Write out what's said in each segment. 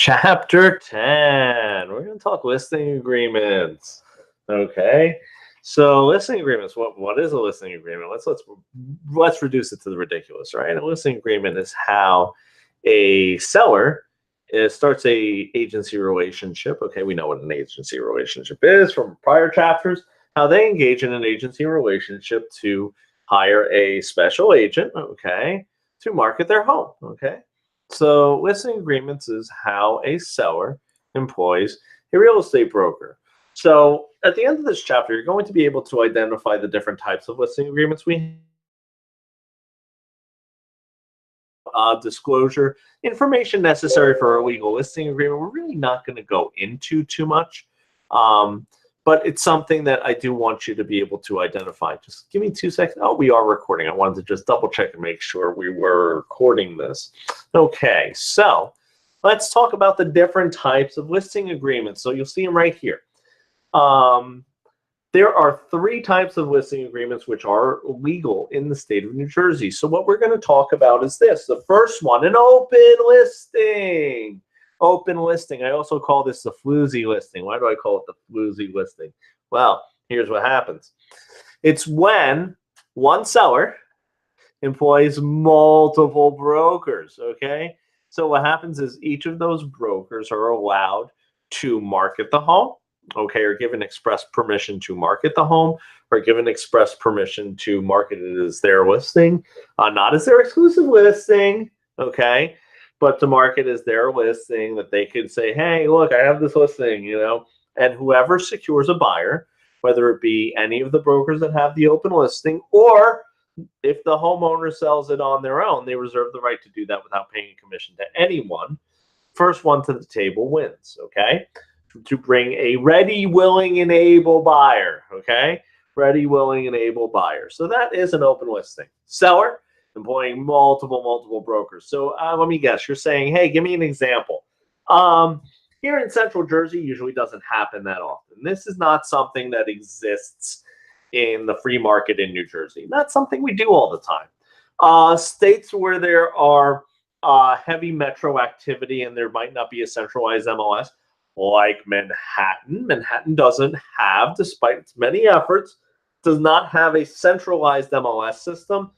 Chapter 10. We're going to talk listing agreements. Okay. So listing agreements, what is a listing agreement? Let's reduce it to the ridiculous, right? A listing agreement is how a seller starts a agency relationship. Okay, we know what an agency relationship is from prior chapters, how they engage in an agency relationship to hire a special agent, okay, to market their home, okay? So listing agreements is how a seller employs a real estate broker. So at the end of this chapter, you're going to be able to identify the different types of listing agreements we disclosure information necessary for a legal listing agreement. We're really not going to go into too much, but it's something that I do want you to be able to identify. Just give me 2 seconds. Oh, we are recording. I wanted to just double check and make sure we were recording this. Okay, so let's talk about the different types of listing agreements. So you'll see them right here. There are 3 types of listing agreements which are legal in the state of New Jersey. So what we're going to talk about is this. The first one, an open listing. Open listing. I also call this the floozy listing. Why do I call it the floozy listing? Well, here's what happens. It's when one seller employs multiple brokers, okay? So what happens is each of those brokers are allowed to market the home, okay, or given express permission to market the home, or given express permission to market it as their listing, not as their exclusive listing, okay, but to market as their listing, that they could say, hey, look, I have this listing, you know, and whoever secures a buyer, whether it be any of the brokers that have the open listing, or if the homeowner sells it on their own, they reserve the right to do that without paying a commission to anyone. First one to the table wins, okay? To bring a ready, willing, and able buyer, okay? Ready, willing, and able buyer. So that is an open listing. Seller, employing multiple brokers. So let me guess, you're saying, hey, give me an example. Here in Central Jersey, usually doesn't happen that often. This is not something that exists in the free market in New Jersey. Not something we do all the time. States where there are heavy metro activity and there might not be a centralized MLS, like Manhattan. Manhattan doesn't have, despite its many efforts, does not have a centralized MLS system.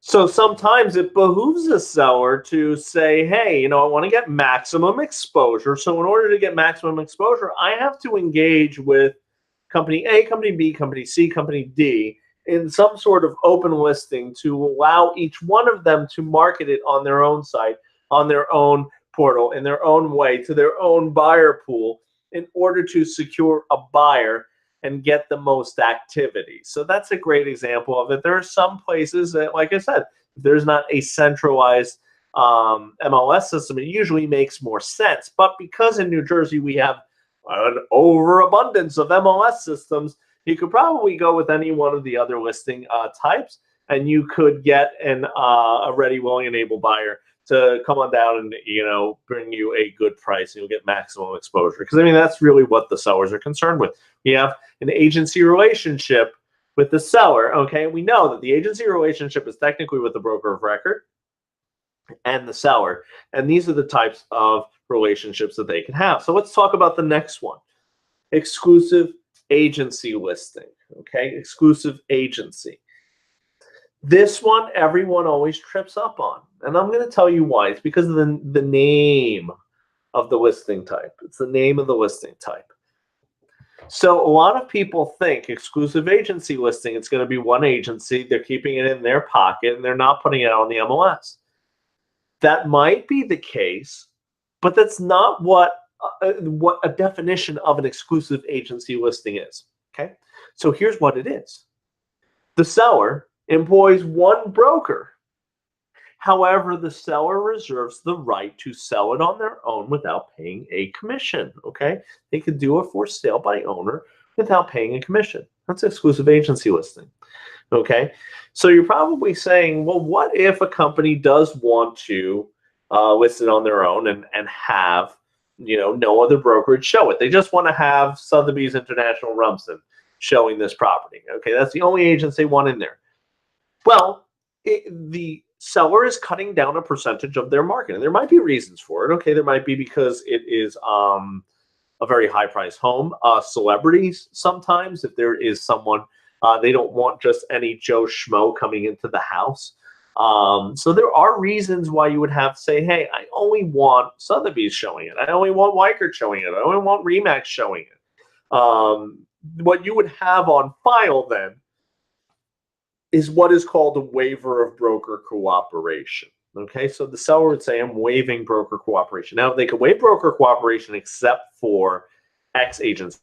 So sometimes it behooves a seller to say, hey, you know, I want to get maximum exposure. So in order to get maximum exposure, I have to engage with company A, company B, company C, company D in some sort of open listing to allow each one of them to market it on their own site, on their own portal, in their own way, to their own buyer pool in order to secure a buyer and get the most activity. So that's a great example of it. There are some places that, like I said, if there's not a centralized MLS system, it usually makes more sense. But because in New Jersey we have an overabundance of MLS systems, you could probably go with any one of the other listing types, and you could get a ready, willing, and able buyer to come on down and, you know, bring you a good price, and you'll get maximum exposure. Because I mean, that's really what the sellers are concerned with. We have an agency relationship with the seller. Okay, we know that the agency relationship is technically with the broker of record and the seller, and these are the types of relationships that they can have. So let's talk about the next one: exclusive agency listing. Okay, exclusive agency. This one, everyone always trips up on. And I'm going to tell you why. It's because of the name of the listing type. It's the name of the listing type. So a lot of people think exclusive agency listing, it's going to be one agency. They're keeping it in their pocket, and they're not putting it on the MLS. That might be the case, but that's not what a definition of an exclusive agency listing is. Okay? So here's what it is. The seller employs one broker. However, the seller reserves the right to sell it on their own without paying a commission, okay? They could do a for sale by owner without paying a commission. That's exclusive agency listing, okay? So you're probably saying, well, what if a company does want to list it on their own and have, you know, no other brokerage show it? They just want to have Sotheby's International Rumson showing this property, okay? That's the only agents they want in there. Well, the seller is cutting down a percentage of their market. And there might be reasons for it. Okay, there might be because it is a very high price home. Celebrities, sometimes, if there is someone, they don't want just any Joe Schmo coming into the house. So there are reasons why you would have to say, hey, I only want Sotheby's showing it. I only want Weichert showing it. I only want Remax showing it. What you would have on file then is what is called a waiver of broker cooperation. Okay, so the seller would say, I'm waiving broker cooperation. Now, they could waive broker cooperation except for X agents.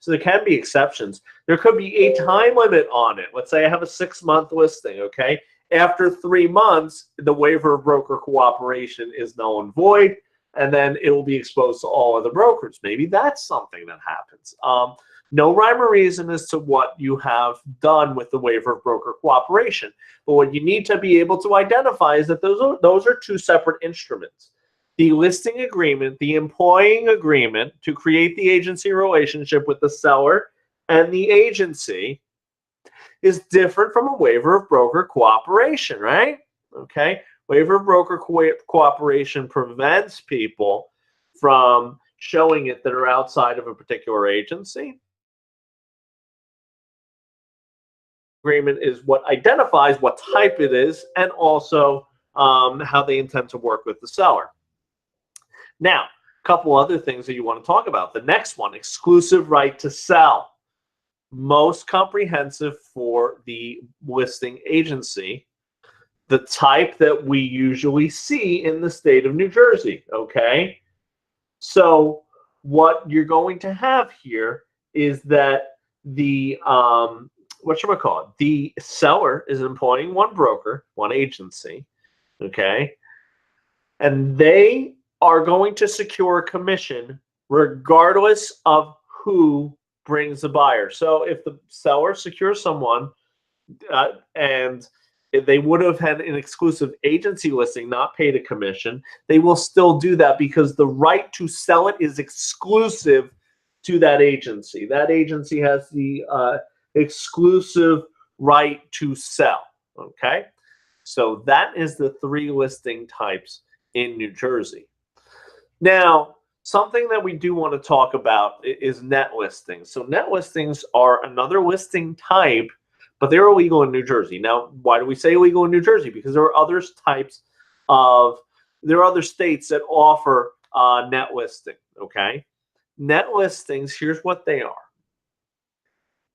So there can be exceptions. There could be a time limit on it. Let's say I have a 6-month listing, okay? After 3 months, the waiver of broker cooperation is null and void, and then it will be exposed to all other brokers. Maybe that's something that happens. No rhyme or reason as to what you have done with the waiver of broker cooperation. But what you need to be able to identify is that those are two separate instruments. The listing agreement, the employing agreement to create the agency relationship with the seller and the agency is different from a waiver of broker cooperation, right? Okay. Waiver of broker cooperation prevents people from showing it that are outside of a particular agency. Agreement is what identifies what type it is and also how they intend to work with the seller. Now, a couple other things that you want to talk about. The next one, exclusive right to sell. Most comprehensive for the listing agency, the type that we usually see in the state of New Jersey, okay? So what you're going to have here is that the the seller is employing one broker, one agency, okay? And they are going to secure a commission regardless of who brings the buyer. So if the seller secures someone and if they would have had an exclusive agency listing, not paid a commission, they will still do that because the right to sell it is exclusive to that agency. That agency has the exclusive right to sell. Okay, so that is the 3 listing types in New Jersey. Now, something that we do want to talk about is net listings. So net listings are another listing type, but they're illegal in New Jersey. Now, why do we say illegal in New Jersey? Because there are other states that offer net listing. Okay, net listings, here's what they are.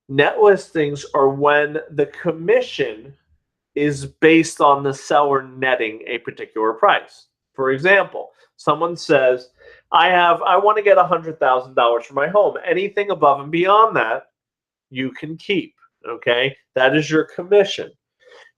Net listings are when the commission is based on the seller netting a particular price. For example, someone says, I want to get $100,000 for my home. Anything above and beyond that, you can keep. Okay, that is your commission.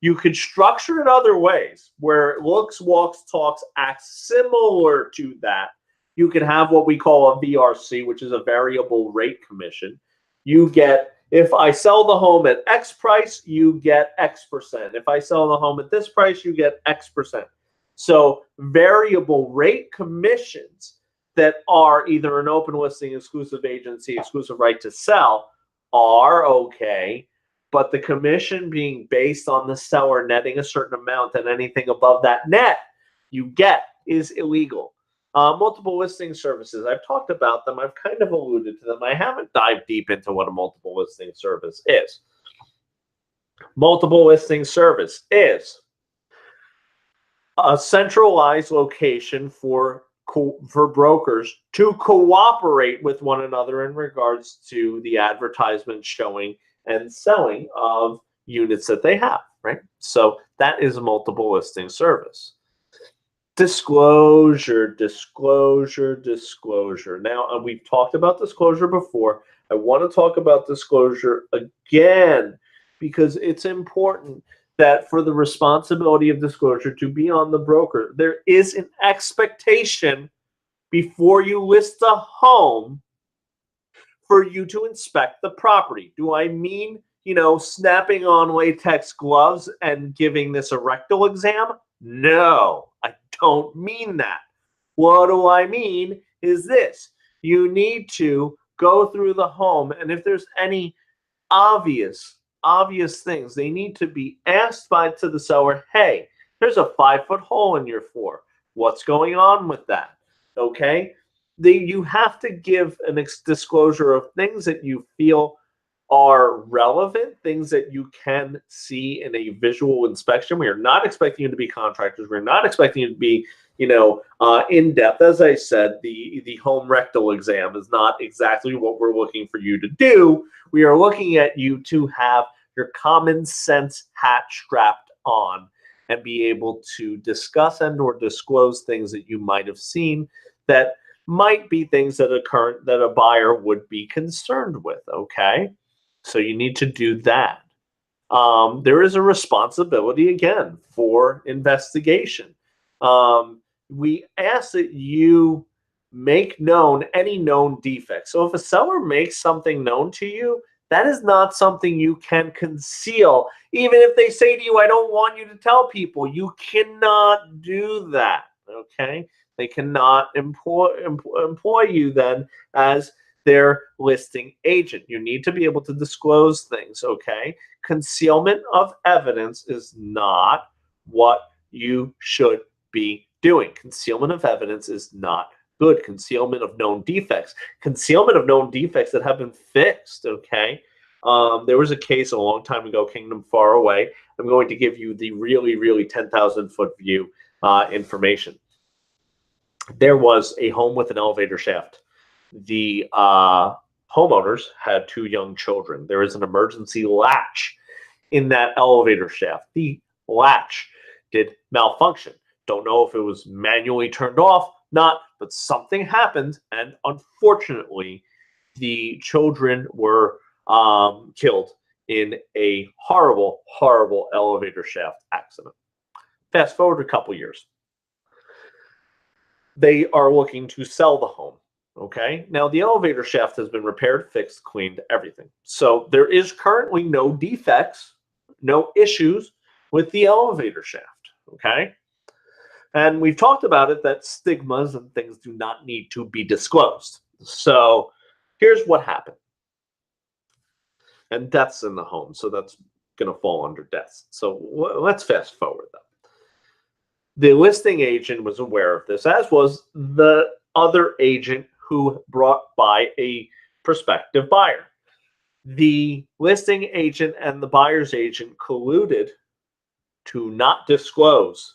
You could structure it other ways where it looks, walks, talks, acts similar to that. You could have what we call a VRC, which is a variable rate commission. You get, if I sell the home at X price, you get X%. If I sell the home at this price, you get X%. So variable rate commissions that are either an open listing, exclusive agency, exclusive right to sell are okay, but the commission being based on the seller netting a certain amount and anything above that net you get is illegal. Multiple listing services, I've talked about them. I've kind of alluded to them. I haven't dived deep into what a multiple listing service is. Multiple listing service is a centralized location for brokers to cooperate with one another in regards to the advertisement, showing, and selling of units that they have, right? So that is a multiple listing service. Disclosure, disclosure, disclosure. Now, we've talked about disclosure before. I want to talk about disclosure again because it's important that for the responsibility of disclosure to be on the broker, there is an expectation before you list a home for you to inspect the property. Do I mean, snapping on latex gloves and giving this a rectal exam? No, I don't mean that. What do I mean is this. You need to go through the home, and if there's any obvious obvious things. They need to be asked to the seller, hey, there's a 5-foot hole in your floor. What's going on with that? Okay? You have to give an disclosure of things that you feel are relevant, things that you can see in a visual inspection. We are not expecting you to be contractors. We're not expecting you to be, in depth. As I said, the home rectal exam is not exactly what we're looking for you to do. We are looking at you to have your common sense hat strapped on and be able to discuss and or disclose things that you might have seen that might be things that a buyer would be concerned with. Okay, so you need to do that. There is a responsibility again for investigation. We ask that you make known any known defects. So if a seller makes something known to you, that is not something you can conceal. Even if they say to you, I don't want you to tell people, you cannot do that. Okay? They cannot employ you then as their listing agent. You need to be able to disclose things, okay? Concealment of evidence is not what you should be doing. Concealment of evidence is not good. Concealment of known defects. Concealment of known defects that have been fixed, okay? There was a case a long time ago, Kingdom Far Away. I'm going to give you the really, really 10,000-foot view information. There was a home with an elevator shaft. The homeowners had 2 young children. There is an emergency latch in that elevator shaft. The latch did malfunction. Don't know if it was manually turned off, but something happened, and unfortunately, the children were killed in a horrible, horrible elevator shaft accident. Fast forward a couple years. They are looking to sell the home. Okay. Now the elevator shaft has been repaired, fixed, cleaned, everything. So there is currently no defects, no issues with the elevator shaft. Okay. And we've talked about it that stigmas and things do not need to be disclosed. So here's what happened. And deaths in the home. So that's going to fall under deaths. So let's fast forward though. The listing agent was aware of this, as was the other agent who brought by a prospective buyer. The listing agent and the buyer's agent colluded to not disclose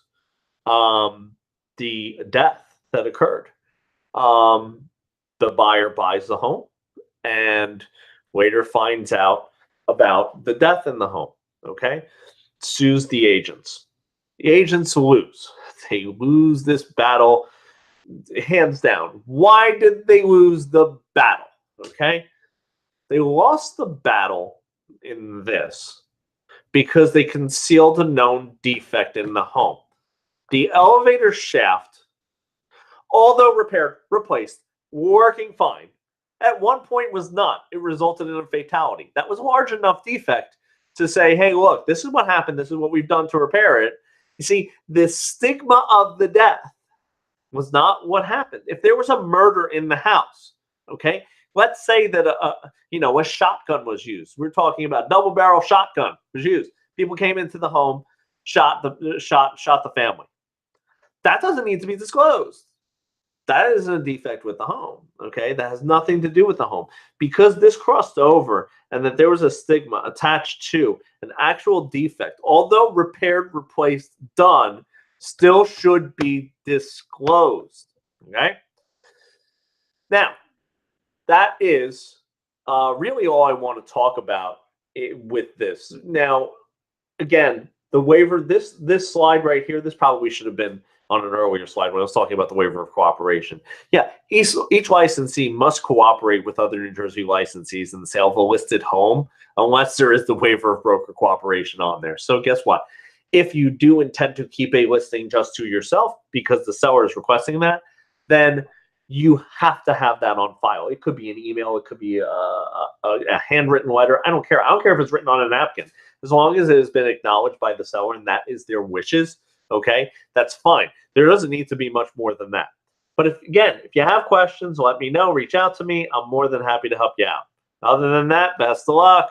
the death that occurred. The buyer buys the home and later finds out about the death in the home. Okay, sues the agents. The agents lose. They lose this battle hands down. Why did they lose the battle? Okay, they lost the battle in this because they concealed a known defect in the home. The elevator shaft, although repaired, replaced, working fine, at one point was not. It resulted in a fatality. That was a large enough defect to say, hey, look, this is what happened. This is what we've done to repair it. You see, the stigma of the death was not what happened. If there was a murder in the house, okay, let's say that a shotgun was used. We're talking about double-barrel shotgun was used. People came into the home, shot the family. That doesn't need to be disclosed. That is a defect with the home, okay? That has nothing to do with the home. Because this crossed over and that there was a stigma attached to an actual defect, although repaired, replaced, done, still should be disclosed, okay? Now, that is really all I want to talk about with this. Now, again, the waiver, this slide right here, this probably should have been on an earlier slide when I was talking about the waiver of cooperation. Yeah, each licensee must cooperate with other New Jersey licensees in the sale of a listed home unless there is the waiver of broker cooperation on there. So guess what? If you do intend to keep a listing just to yourself because the seller is requesting that, then you have to have that on file. It could be an email. It could be a handwritten letter. I don't care. I don't care if it's written on a napkin. As long as it has been acknowledged by the seller and that is their wishes, okay, that's fine. There doesn't need to be much more than that. But if you have questions, let me know. Reach out to me. I'm more than happy to help you out. Other than that, best of luck.